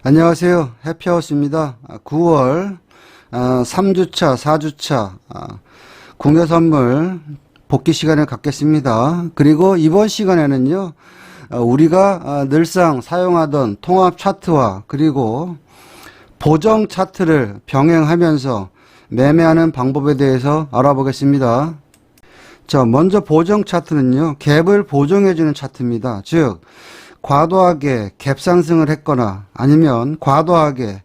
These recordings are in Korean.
안녕하세요. 해피하우스입니다. 9월 3주차, 4주차 공여선물 복귀 시간을 갖겠습니다. 그리고 이번 시간에는요, 우리가 늘상 사용하던 통합 차트와 그리고 보정 차트를 병행하면서 매매하는 방법에 대해서 알아보겠습니다. 자, 먼저 보정 차트는요, 갭을 보정해주는 차트입니다. 즉, 과도하게 갭 상승을 했거나 아니면 과도하게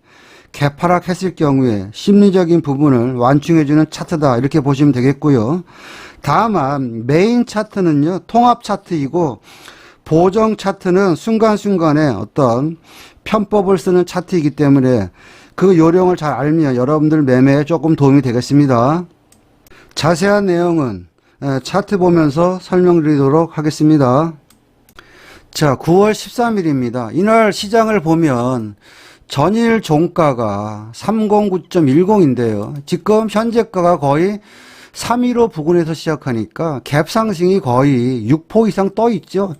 갭 하락했을 경우에 심리적인 부분을 완충해주는 차트다, 이렇게 보시면 되겠고요. 다만 메인 차트는요, 통합 차트이고 보정 차트는 순간순간에 어떤 편법을 쓰는 차트이기 때문에 그 요령을 잘 알면 여러분들 매매에 조금 도움이 되겠습니다. 자세한 내용은 차트 보면서 설명드리도록 하겠습니다. 자, 9월 13일입니다. 이날 시장을 보면 전일 종가가 309.10인데요. 지금 현재가가 거의 315 부근에서 시작하니까 갭 상승이 거의 6% 이상 떠 있죠.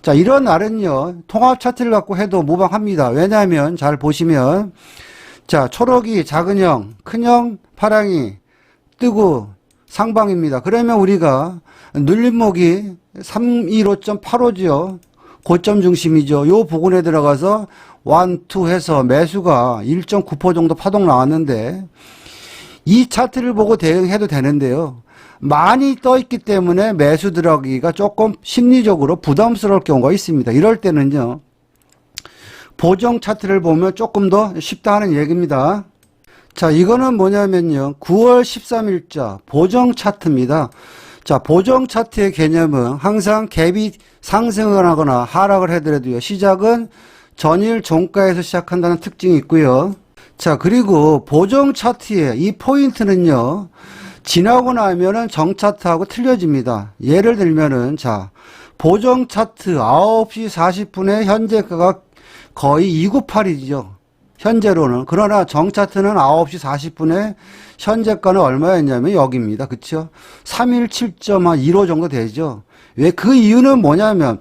자, 이런 날은요, 통합 차트를 갖고 해도 무방합니다. 왜냐하면 잘 보시면, 자, 초록이 작은 형, 큰 형, 파랑이 뜨고 상방입니다. 그러면 우리가 눌림목이 315.85죠. 고점 중심이죠. 요 부근에 들어가서 1, 2 해서 매수가 1.9% 정도 파동 나왔는데, 이 차트를 보고 대응해도 되는데요. 많이 떠 있기 때문에 매수 들어가기가 조금 심리적으로 부담스러울 경우가 있습니다. 이럴 때는요, 보정 차트를 보면 조금 더 쉽다 하는 얘기입니다. 자, 이거는 뭐냐면요, 9월 13일자 보정 차트입니다. 자, 보정 차트의 개념은 항상 갭이 상승을 하거나 하락을 하더라도요, 시작은 전일 종가에서 시작한다는 특징이 있고요. 자, 그리고 보정 차트의 이 포인트는요, 지나고 나면은 정차트하고 틀려집니다. 예를 들면은, 자, 보정 차트 9시 40분에 현재가가 거의 298이죠. 현재로는. 그러나 정차트는 9시 40분에 현재가는 얼마였냐면 여기입니다. 그쵸? 317.15 정도 되죠. 왜? 그 이유는 뭐냐면,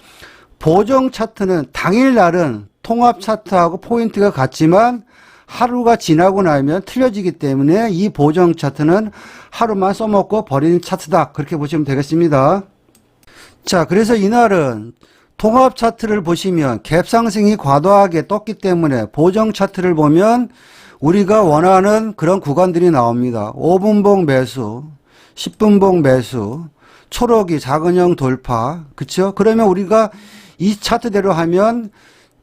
보정 차트는 당일날은 통합 차트하고 포인트가 같지만 하루가 지나고 나면 틀려지기 때문에 이 보정 차트는 하루만 써먹고 버리는 차트다, 그렇게 보시면 되겠습니다. 자, 그래서 이날은 통합 차트를 보시면 갭 상승이 과도하게 떴기 때문에 보정 차트를 보면 우리가 원하는 그런 구간들이 나옵니다. 5분봉 매수, 10분봉 매수, 초록이 작은형 돌파, 그쵸? 그러면 우리가 이 차트대로 하면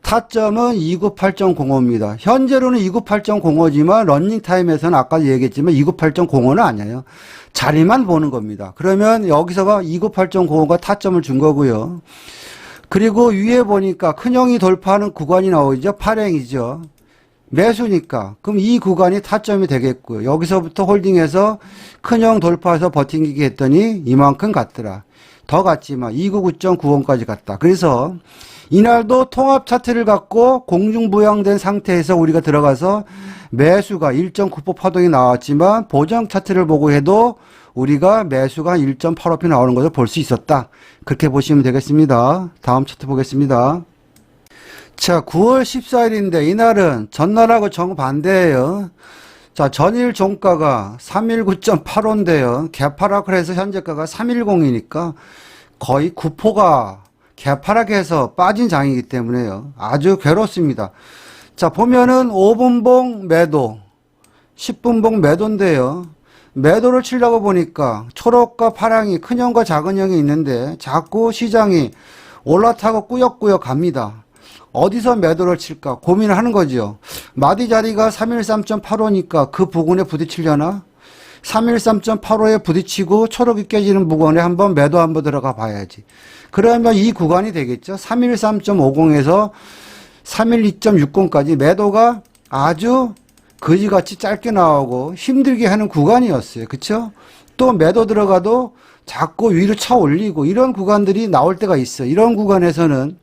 타점은 298.05입니다. 현재로는 298.05지만 러닝타임에서는 아까 얘기했지만 298.05는 아니에요. 자리만 보는 겁니다. 그러면 여기서가 298.05가 타점을 준 거고요. 그리고 위에 보니까 큰형이 돌파하는 구간이 나오죠. 파랭이죠. 매수니까. 그럼 이 구간이 타점이 되겠고요. 여기서부터 홀딩해서 큰형 돌파해서 버팅기기 했더니 이만큼 갔더라. 더 갔지만 299.90까지 갔다. 그래서 이날도 통합 차트를 갖고 공중부양된 상태에서 우리가 들어가서 매수가 1.9% 파동이 나왔지만 보정 차트를 보고 해도 우리가 매수가 1.85p 나오는 것을 볼 수 있었다, 그렇게 보시면 되겠습니다. 다음 차트 보겠습니다. 자, 9월 14일인데 이날은 전날하고 정반대예요. 자, 전일 종가가 319.85인데요. 갭 하락을 해서 현재가가 310이니까 거의 9%가 갭 하락해서 빠진 장이기 때문에요. 아주 괴롭습니다. 자, 보면은 5분봉 매도, 10분봉 매도인데요. 매도를 치려고 보니까 초록과 파랑이 큰형과 작은형이 있는데 자꾸 시장이 올라타고 꾸역꾸역 갑니다. 어디서 매도를 칠까 고민을 하는 거죠. 마디 자리가 313.85니까 그 부근에 부딪히려나? 313.85에 부딪히고 초록이 깨지는 부근에 한번 매도 한번 들어가 봐야지. 그러면 이 구간이 되겠죠. 313.50에서 312.60까지 매도가 아주 거지같이 짧게 나오고 힘들게 하는 구간이었어요. 그쵸? 또 매도 들어가도 자꾸 위로 차 올리고 이런 구간들이 나올 때가 있어요. 이런 구간에서는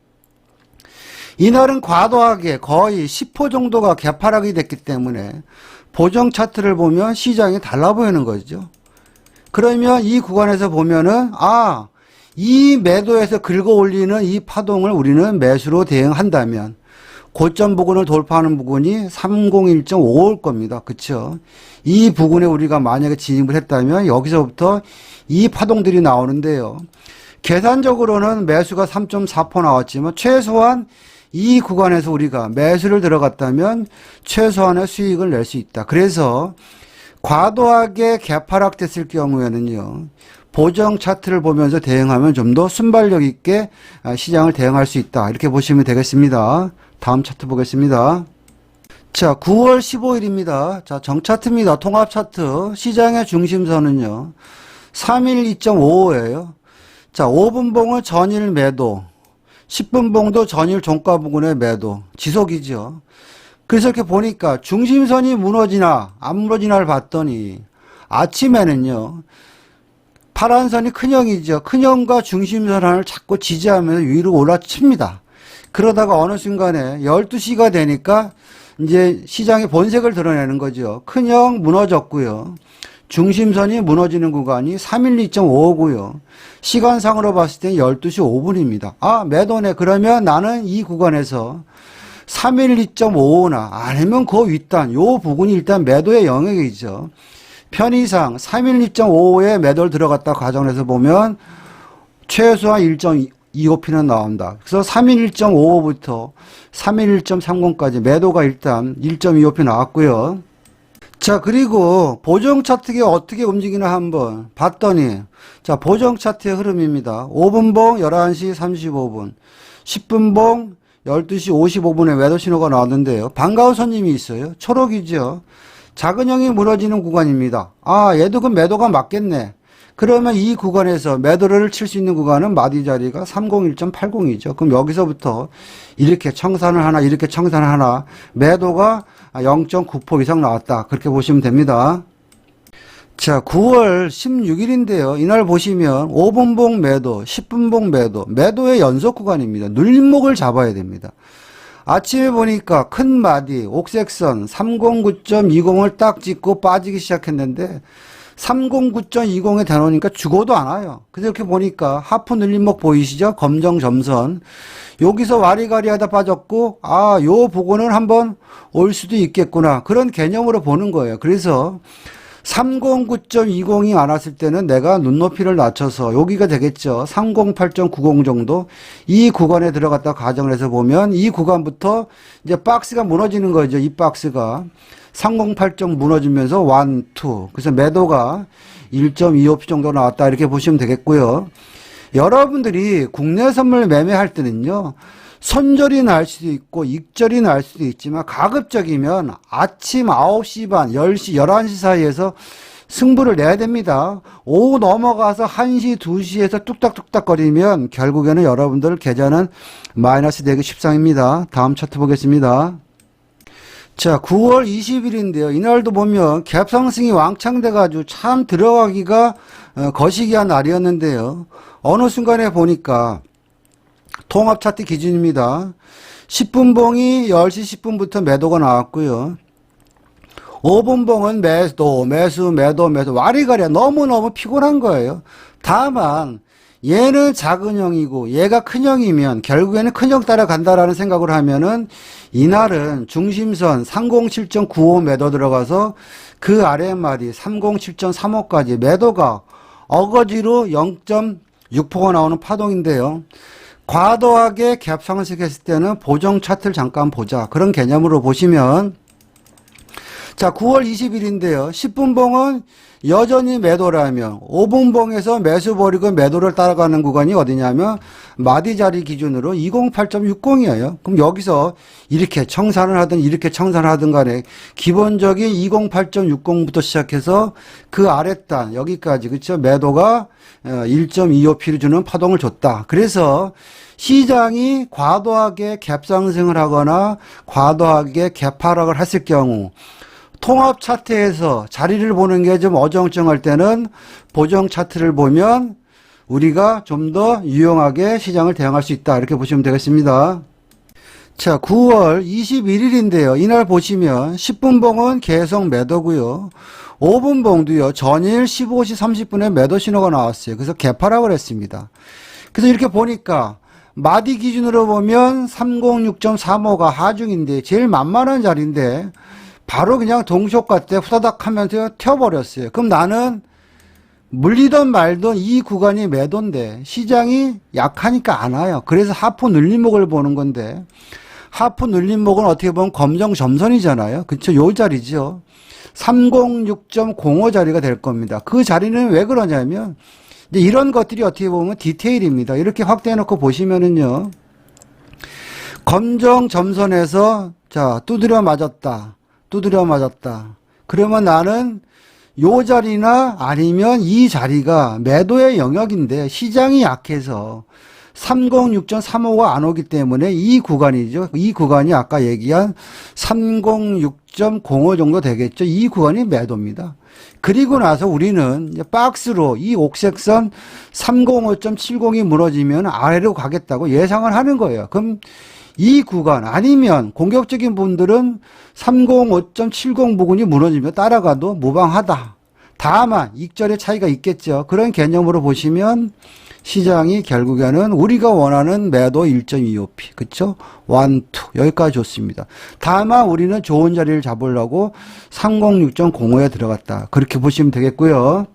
이날은 과도하게 거의 10% 정도가 갭 하락이 됐기 때문에 보정 차트를 보면 시장이 달라 보이는 거죠. 그러면 이 구간에서 보면은 이 매도에서 긁어 올리는 이 파동을 우리는 매수로 대응한다면 고점 부근을 돌파하는 부분이 301.55일 겁니다. 그쵸? 이 부분에 우리가 만약에 진입을 했다면 여기서부터 이 파동들이 나오는데요. 계산적으로는 매수가 3.4% 나왔지만 최소한 이 구간에서 우리가 매수를 들어갔다면 최소한의 수익을 낼 수 있다. 그래서 과도하게 개파락됐을 경우에는요, 보정 차트를 보면서 대응하면 좀 더 순발력 있게 시장을 대응할 수 있다. 이렇게 보시면 되겠습니다. 다음 차트 보겠습니다. 자, 9월 15일입니다. 자, 정차트입니다. 통합 차트. 시장의 중심선은요, 312.55예요. 자, 5분봉은 전일 매도, 10분봉도 전일 종가 부근의 매도, 지속이죠. 그래서 이렇게 보니까 중심선이 무너지나 안 무너지나를 봤더니 아침에는요, 파란 선이 큰형이죠. 큰형과 중심선 하나를 자꾸 지지하면서 위로 올라칩니다. 그러다가 어느 순간에 12시가 되니까 이제 시장의 본색을 드러내는 거죠. 큰형 무너졌고요. 중심선이 무너지는 구간이 312.55고요. 시간상으로 봤을 때 12시 5분입니다. 아, 매도네. 그러면 나는 이 구간에서 312.55나 아니면 그 윗단, 요 부분이 일단 매도의 영역이죠. 편의상 312.55에 매도를 들어갔다 과정에서 보면 최소한 1.25p는 나온다. 그래서 311.55부터 311.30까지 매도가 일단 1.25p 나왔고요. 자, 그리고 보정 차트가 어떻게 움직이나 한번 봤더니, 자, 보정 차트의 흐름입니다. 5분봉 11시 35분, 10분봉 12시 55분에 매도 신호가 나왔는데요. 반가운 손님이 있어요. 초록이죠. 작은 형이 무너지는 구간입니다. 아, 얘도 그 매도가 맞겠네. 그러면 이 구간에서 매도를 칠 수 있는 구간은 마디 자리가 301.80이죠. 그럼 여기서부터 이렇게 청산을 하나, 이렇게 청산을 하나, 매도가 0.9% 이상 나왔다. 그렇게 보시면 됩니다. 자, 9월 16일인데요. 이날 보시면 5분봉 매도, 10분봉 매도, 매도의 연속 구간입니다. 눌림목을 잡아야 됩니다. 아침에 보니까 큰 마디, 옥색선 309.20을 딱 찍고 빠지기 시작했는데 309.20에 대놓으니까 죽어도 안 와요. 그래서 이렇게 보니까 하프 눌림목 보이시죠? 검정 점선. 여기서 와리가리 하다 빠졌고, 아, 요 부분은 한번 올 수도 있겠구나. 그런 개념으로 보는 거예요. 그래서 309.20이 안 왔을 때는 내가 눈높이를 낮춰서 여기가 되겠죠. 308.90 정도 이 구간에 들어갔다 가정을 해서 보면 이 구간부터 이제 박스가 무너지는 거죠. 이 박스가 308점 무너지면서 1, 2 그래서 매도가 1.25p 정도 나왔다 이렇게 보시면 되겠고요. 여러분들이 국내 선물 매매할 때는요. 손절이 날 수도 있고 익절이 날 수도 있지만 가급적이면 아침 9시 반, 10시, 11시 사이에서 승부를 내야 됩니다. 오후 넘어가서 1시, 2시에서 뚝딱뚝딱 거리면 결국에는 여러분들 계좌는 마이너스 되기 십상입니다. 다음 차트 보겠습니다. 자, 9월 20일인데요. 이날도 보면 갭상승이 왕창 돼가지고 참 들어가기가 거시기한 날이었는데요. 어느 순간에 보니까 통합 차트 기준입니다. 10분봉이 10시 10분부터 매도가 나왔고요. 5분봉은 매도. 와리가리 너무너무 피곤한 거예요. 다만 얘는 작은 형이고 얘가 큰 형이면 결국에는 큰 형 따라간다라는 생각을 하면은 이날은 중심선 307.95 매도 들어가서 그 아래 마디 307.35까지 매도가 어거지로 0.6%가 나오는 파동인데요. 과도하게 갭 상승했을 때는 보정 차트를 잠깐 보자. 그런 개념으로 보시면 자, 9월 20일인데요. 10분봉은 여전히 매도라면 5분봉에서 매수 버리고 매도를 따라가는 구간이 어디냐면 마디 자리 기준으로 208.60이에요. 그럼 여기서 이렇게 청산을 하든 이렇게 청산을 하든 간에 기본적인 208.60부터 시작해서 그 아랫단 여기까지 그렇죠. 매도가 1.25p를 주는 파동을 줬다. 그래서 시장이 과도하게 갭 상승을 하거나 과도하게 갭 하락을 했을 경우 통합 차트에서 자리를 보는 게 좀 어정쩡할 때는 보정 차트를 보면 우리가 좀 더 유용하게 시장을 대응할 수 있다. 이렇게 보시면 되겠습니다. 자, 9월 21일인데요. 이날 보시면 10분봉은 계속 매도고요. 5분봉도요. 전일 15시 30분에 매도 신호가 나왔어요. 그래서 개파락을 했습니다. 그래서 이렇게 보니까 마디 기준으로 보면 306.35가 하중인데 제일 만만한 자리인데 바로 그냥 동시효과 때 후다닥 하면서 튀어버렸어요. 그럼 나는 물리던 말던 이 구간이 매도인데 시장이 약하니까 안 와요. 그래서 하프 눌림목을 보는 건데 하프 눌림목은 어떻게 보면 검정 점선이잖아요. 그쵸? 요 자리죠. 306.05 자리가 될 겁니다. 그 자리는 왜 그러냐면 이제 이런 것들이 어떻게 보면 디테일입니다. 이렇게 확대해 놓고 보시면은요. 검정 점선에서 자, 두드려 맞았다. 두드려 맞았다. 그러면 나는 요 자리나 아니면 이 자리가 매도의 영역인데 시장이 약해서 306.35가 안 오기 때문에 이 구간이죠. 이 구간이 아까 얘기한 306.05 정도 되겠죠. 이 구간이 매도입니다. 그리고 나서 우리는 이제 박스로 이 옥색선 305.70이 무너지면 아래로 가겠다고 예상을 하는 거예요. 그럼 이 구간 아니면 공격적인 분들은 305.70 부근이 무너지면 따라가도 무방하다. 다만 익절의 차이가 있겠죠. 그런 개념으로 보시면 시장이 결국에는 우리가 원하는 매도 1.25p 그쵸? 1, 2 여기까지 좋습니다. 다만 우리는 좋은 자리를 잡으려고 306.05에 들어갔다. 그렇게 보시면 되겠고요.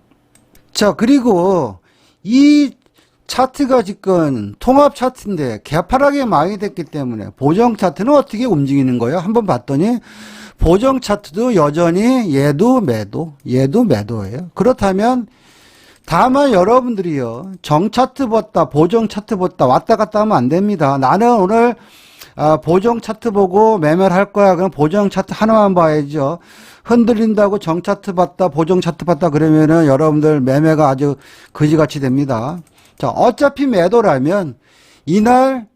자, 그리고 이 차트가 지금 통합 차트인데 개파락이 많이 됐기 때문에 보정 차트는 어떻게 움직이는 거예요? 한번 봤더니 보정 차트도 여전히 얘도 매도예요. 그렇다면 다만 여러분들이요 정차트 봤다 보정 차트 봤다 왔다 갔다 하면 안 됩니다. 나는 오늘 보정 차트 보고 매매를 할 거야. 그럼 보정 차트 하나만 봐야죠. 흔들린다고 정차트 봤다 보정 차트 봤다 그러면은 여러분들 매매가 아주 거지같이 됩니다. 자, 어차피 매도라면 이날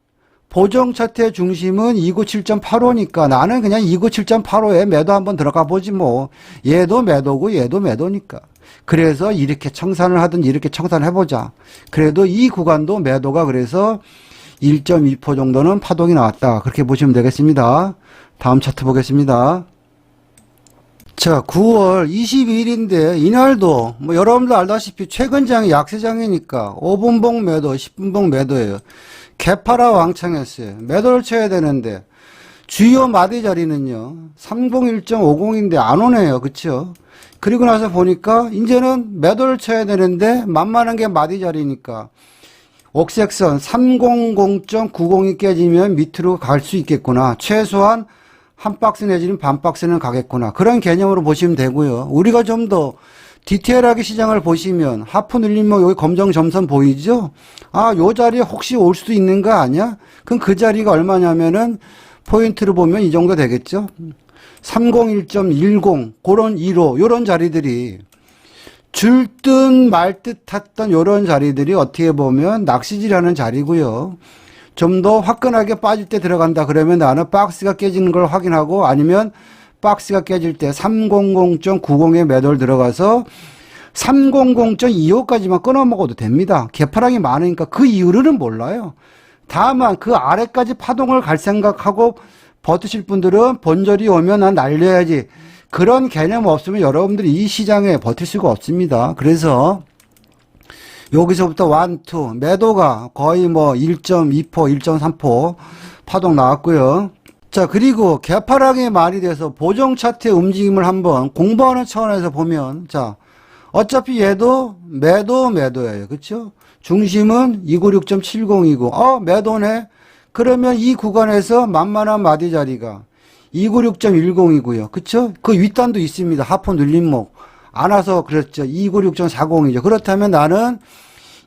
보정 차트의 중심은 297.85니까 나는 그냥 297.85에 매도 한번 들어가 보지 뭐. 얘도 매도고 얘도 매도니까. 그래서 이렇게 청산을 하든 이렇게 청산을 해보자. 그래도 이 구간도 매도가 그래서 1.2% 정도는 파동이 나왔다. 그렇게 보시면 되겠습니다. 다음 차트 보겠습니다. 자, 9월 22일인데 이날도 뭐 여러분들 알다시피 최근 장이 약세장이니까 5분봉 매도, 10분봉 매도예요. 개파라 왕창했어요. 매도를 쳐야 되는데 주요 마디 자리는요. 30.50인데 안 오네요. 그쵸? 그리고 나서 보니까 이제는 매도를 쳐야 되는데 만만한 게 마디 자리니까 옥색선 300.90이 깨지면 밑으로 갈 수 있겠구나. 최소한 한 박스 내지는 반 박스는 가겠구나. 그런 개념으로 보시면 되고요. 우리가 좀 더 디테일하게 시장을 보시면 하프 눌림목 여기 검정 점선 보이죠? 아, 요 자리에 혹시 올 수도 있는 거 아니야? 그럼 그 자리가 얼마냐면은 포인트를 보면 이 정도 되겠죠? 301.10 그런 1호 요런 자리들이 줄 듯 말 듯 했던 요런 자리들이 어떻게 보면 낚시질하는 자리고요. 좀 더 화끈하게 빠질 때 들어간다 그러면 나는 박스가 깨지는 걸 확인하고 아니면 박스가 깨질 때 300.90에 매도를 들어가서 300.25까지만 끊어 먹어도 됩니다. 개파락이 많으니까 그 이유를 몰라요. 다만 그 아래까지 파동을 갈 생각하고 버티실 분들은 본절이 오면 난 날려야지. 그런 개념 없으면 여러분들이 이 시장에 버틸 수가 없습니다. 그래서 여기서부터 1, 2 매도가 거의 뭐 1.2%, 1.3% 파동 나왔고요. 자, 그리고 개파락이 많이 돼서 보정 차트의 움직임을 한번 공부하는 차원에서 보면 자, 어차피 얘도 매도예요. 그렇죠? 중심은 296.70이고 매도네. 그러면 이 구간에서 만만한 마디 자리가 296.10이고요. 그렇죠? 그 윗단도 있습니다. 하프 눌림목. 안 와서 그랬죠. 296.40이죠. 그렇다면 나는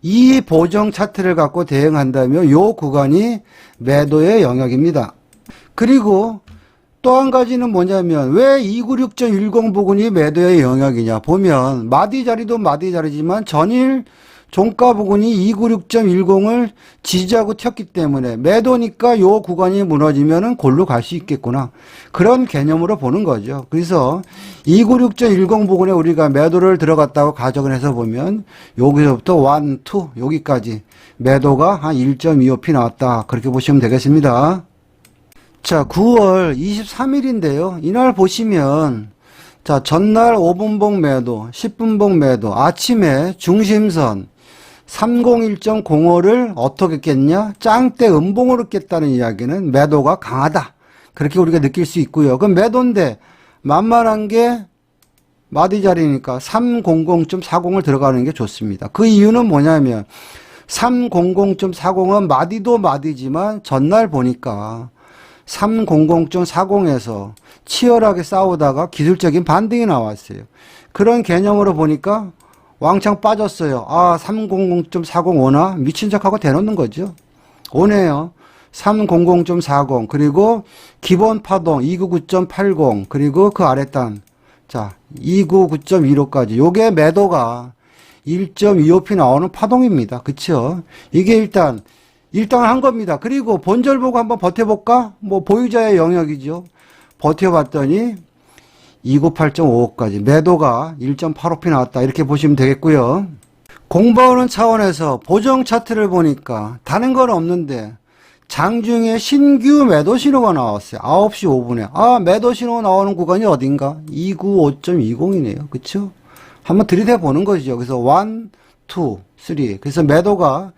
이 보정 차트를 갖고 대응한다면 요 구간이 매도의 영역입니다. 그리고 또 한 가지는 뭐냐면 왜 296.10 부근이 매도의 영역이냐 보면 마디 자리도 마디 자리지만 전일 종가 부근이 296.10을 지지하고 튀었기 때문에 매도니까 요 구간이 무너지면은 골로 갈 수 있겠구나. 그런 개념으로 보는 거죠. 그래서 296.10 부근에 우리가 매도를 들어갔다고 가정을 해서 보면 여기서부터 1, 2 여기까지 매도가 한 1.25p 나왔다. 그렇게 보시면 되겠습니다. 자, 9월 23일인데요. 이날 보시면 자, 전날 5분봉 매도, 10분봉 매도, 아침에 중심선 30.05를 어떻게 깼냐? 짱대 음봉으로 깼다는 이야기는 매도가 강하다. 그렇게 우리가 느낄 수 있고요. 그럼 매도인데 만만한 게 마디 자리니까 300.40을 들어가는 게 좋습니다. 그 이유는 뭐냐면 300.40은 마디도 마디지만 전날 보니까 300.40에서 치열하게 싸우다가 기술적인 반등이 나왔어요. 그런 개념으로 보니까 왕창 빠졌어요. 아, 300.40 오나? 미친 척하고 대놓는 거죠. 오네요. 300.40 그리고 기본 파동 299.80 그리고 그 아랫단 자 299.15까지 요게 매도가 1.25p 나오는 파동입니다. 그쵸? 이게 일단 한 겁니다. 그리고 본절 보고 한번 버텨볼까? 뭐 보유자의 영역이죠. 버텨봤더니 298.55까지 매도가 1.85p 나왔다. 이렇게 보시면 되겠고요. 공부하는 차원에서 보정 차트를 보니까 다른 건 없는데 장중에 신규 매도 신호가 나왔어요. 9시 5분에. 아, 매도 신호 나오는 구간이 어딘가? 295.20이네요. 그쵸? 한번 들이대 보는 거죠. 그래서 1, 2, 3. 그래서 매도가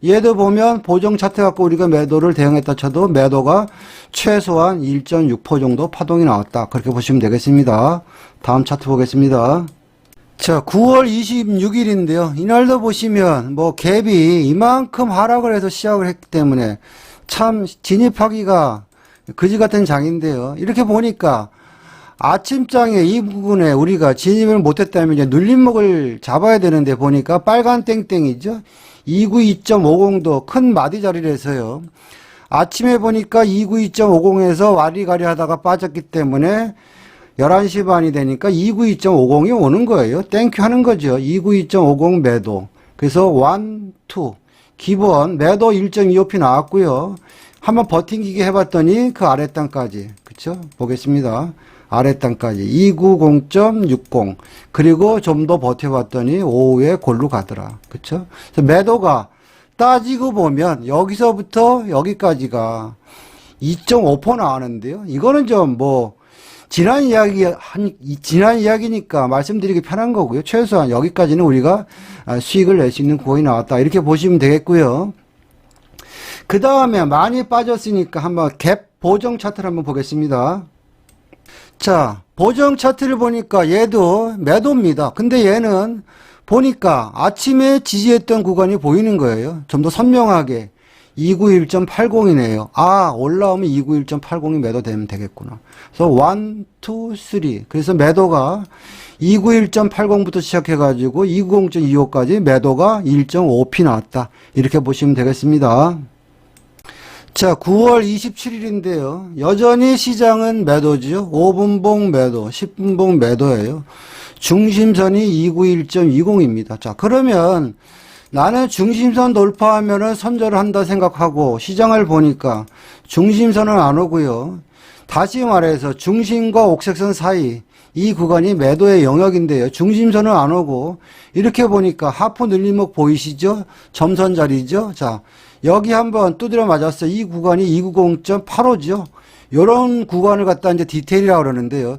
얘도 보면 보정 차트 갖고 우리가 매도를 대응했다 쳐도 매도가 최소한 1.6% 정도 파동이 나왔다. 그렇게 보시면 되겠습니다. 다음 차트 보겠습니다. 자, 9월 26일인데요. 이날도 보시면 뭐 갭이 이만큼 하락을 해서 시작을 했기 때문에 참 진입하기가 그지 같은 장인데요. 이렇게 보니까 아침장에 이 부분에 우리가 진입을 못했다면 이제 눌림목을 잡아야 되는데 보니까 빨간 땡땡이죠. 292.50도 큰 마디 자리라서요. 아침에 보니까 292.50에서 와리가리 하다가 빠졌기 때문에 11시 반이 되니까 292.50이 오는 거예요. 땡큐 하는 거죠. 292.50 매도. 그래서 1, 2. 기본 매도 1.25p 나왔고요. 한번 버팅기게 해봤더니 그 아랫단까지. 그쵸? 보겠습니다. 아랫단까지 290.60 그리고 좀 더 버텨봤더니 오후에 골로 가더라. 그쵸? 그래서 매도가 따지고 보면 여기서부터 여기까지가 2.5% 나왔는데요. 이거는 좀 뭐 지난 이야기니까 말씀드리기 편한 거고요. 최소한 여기까지는 우리가 수익을 낼 수 있는 구간이 나왔다. 이렇게 보시면 되겠고요. 그 다음에 많이 빠졌으니까 한번 갭 보정 차트를 한번 보겠습니다. 자, 보정 차트를 보니까 얘도 매도입니다. 근데 얘는 보니까 아침에 지지했던 구간이 보이는 거예요. 좀 더 선명하게 291.80이네요. 아, 올라오면 291.80이 매도되면 되겠구나. 그래서 1, 2, 3. 그래서 매도가 291.80부터 시작해가지고 290.25까지 매도가 1.5p 나왔다. 이렇게 보시면 되겠습니다. 자, 9월 27일인데요. 여전히 시장은 매도죠. 5분봉 매도, 10분봉 매도예요. 중심선이 291.20입니다. 자, 그러면 나는 중심선 돌파하면은 선절을 한다 생각하고 시장을 보니까 중심선은 안 오고요. 다시 말해서 중심과 옥색선 사이 이 구간이 매도의 영역인데요. 중심선은 안 오고 이렇게 보니까 하프 늘림목 보이시죠? 점선 자리죠? 자, 여기 한번 두드려 맞았어요. 이 구간이 290.85죠. 요런 구간을 갖다 이제 디테일이라고 그러는데요.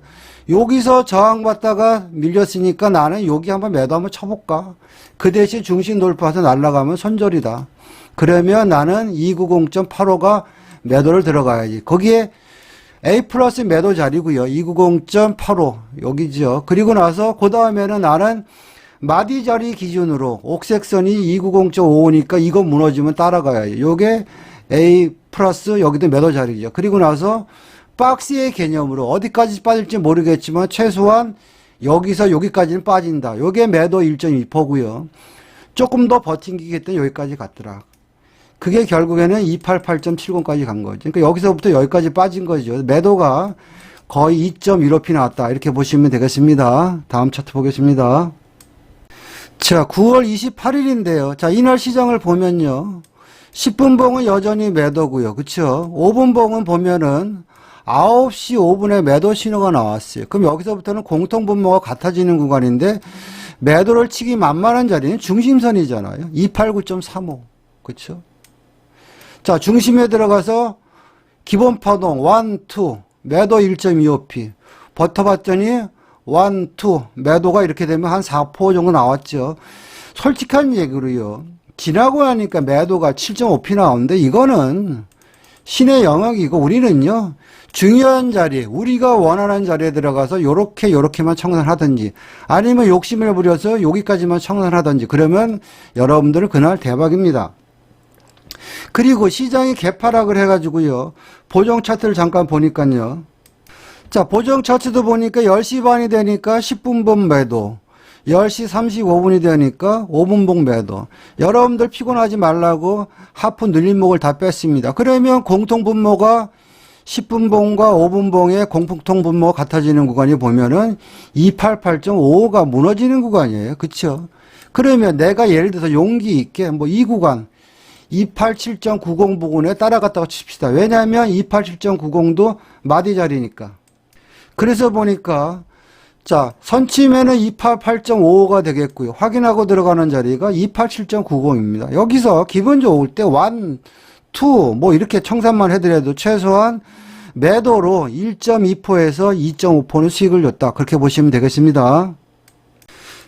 여기서 저항받다가 밀렸으니까 나는 여기 한번 매도 한번 쳐볼까? 그 대신 중심 돌파해서 날아가면 손절이다. 그러면 나는 290.85가 매도를 들어가야지. 거기에 A 플러스 매도 자리고요. 290.85 여기죠. 그리고 나서 그 다음에는 나는 마디 자리 기준으로 옥색선이 290.55니까 이거 무너지면 따라가야지. 요게 A 플러스 여기도 매도 자리죠. 그리고 나서 박스의 개념으로 어디까지 빠질지 모르겠지만 최소한 여기서 여기까지는 빠진다. 요게 매도 1.2%고요. 조금 더 버팅기겠더니 여기까지 갔더라. 그게 결국에는 288.70까지 간 거죠. 그러니까 여기서부터 여기까지 빠진 거죠. 매도가 거의 2.15p 나왔다. 이렇게 보시면 되겠습니다. 다음 차트 보겠습니다. 자, 9월 28일인데요. 자, 이날 시장을 보면요. 10분봉은 여전히 매도고요. 그쵸? 5분봉은 보면은 9시 5분에 매도 신호가 나왔어요. 그럼 여기서부터는 공통분모가 같아지는 구간인데 매도를 치기 만만한 자리는 중심선이잖아요. 289.35. 그쵸? 자, 중심에 들어가서 기본 파동 1, 2 매도 1.25p 버텨봤더니 1, 2 매도가 이렇게 되면 한 4% 정도 나왔죠. 솔직한 얘기로요. 지나고 나니까 매도가 7.5p 나오는데 이거는 신의 영역이고 우리는요 중요한 자리 우리가 원하는 자리에 들어가서 요렇게만 청산하든지 아니면 욕심을 부려서 여기까지만 청산하든지 그러면 여러분들은 그날 대박입니다. 그리고 시장이 개파락을 해가지고요 보정 차트를 잠깐 보니까요 자 보정 차트도 보니까 10시 반이 되니까 10분봉 매도 10시 35분이 되니까 5분봉 매도. 여러분들 피곤하지 말라고 하프 늘림목을 다 뺐습니다. 그러면 공통분모가 10분봉과 5분봉의 공통분모가 같아지는 구간이 보면은 288.55가 무너지는 구간이에요. 그쵸? 그러면 내가 예를 들어서 용기 있게 뭐 이 구간 287.90 부근에 따라갔다고 칩시다. 왜냐하면 287.90도 마디 자리니까. 그래서 보니까 자, 선침에는 288.55가 되겠고요. 확인하고 들어가는 자리가 287.90입니다. 여기서 기분 좋을 때 1, 2, 뭐 이렇게 청산만 해더라도 최소한 매도로 1.2%에서 2.5%는 수익을 줬다. 그렇게 보시면 되겠습니다.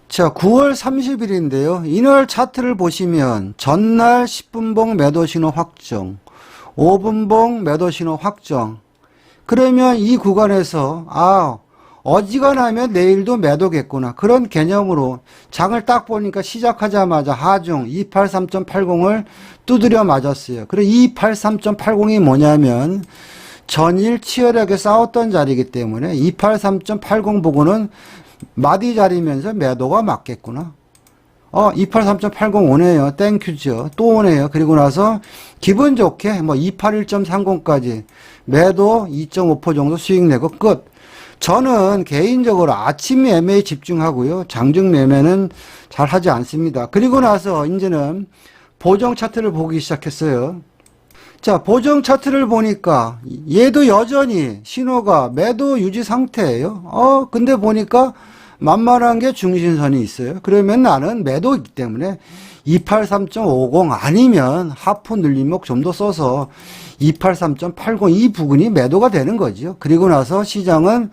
자, 9월 30일인데요. 이날 차트를 보시면 전날 10분봉 매도 신호 확정, 5분봉 매도 신호 확정. 그러면 이 구간에서 어지간하면 내일도 매도겠구나. 그런 개념으로 장을 딱 보니까 시작하자마자 하중 283.80을 두드려 맞았어요. 그리고 283.80이 뭐냐면 전일 치열하게 싸웠던 자리이기 때문에 283.80 부근은 마디 자리면서 매도가 맞겠구나. 283.80 오네요. 땡큐죠. 또 오네요. 그리고 나서 기분 좋게 281.30까지 매도 2.5% 정도 수익 내고 끝. 저는 개인적으로 아침 매매에 집중하고요. 장중 매매는 잘 하지 않습니다. 그리고 나서 이제는 보정 차트를 보기 시작했어요. 자, 보정 차트를 보니까 얘도 여전히 신호가 매도 유지 상태예요. 근데 보니까 만만한 게 중심선이 있어요. 그러면 나는 매도이기 때문에 283.50 아니면 하프 늘림목 좀 더 써서 283.80 이 부근이 매도가 되는 거죠. 그리고 나서 시장은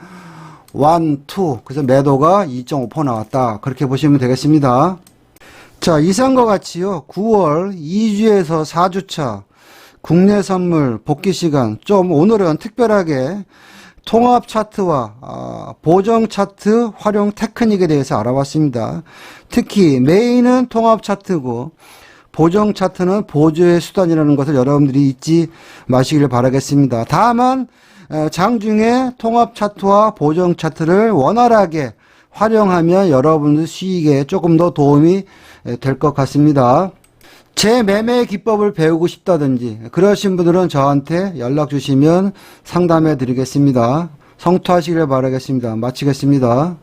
1, 2 그래서 매도가 2.5% 나왔다. 그렇게 보시면 되겠습니다. 자, 이상과 같이요. 9월 2주에서 4주차 국내 선물 복귀 시간 좀 오늘은 특별하게 통합 차트와 보정 차트 활용 테크닉에 대해서 알아봤습니다. 특히 메인은 통합 차트고 보정 차트는 보조의 수단이라는 것을 여러분들이 잊지 마시길 바라겠습니다. 다만 장중에 통합 차트와 보정 차트를 원활하게 활용하면 여러분들 수익에 조금 더 도움이 될 것 같습니다. 제 매매 기법을 배우고 싶다든지 그러신 분들은 저한테 연락 주시면 상담해 드리겠습니다. 성투하시길 바라겠습니다. 마치겠습니다.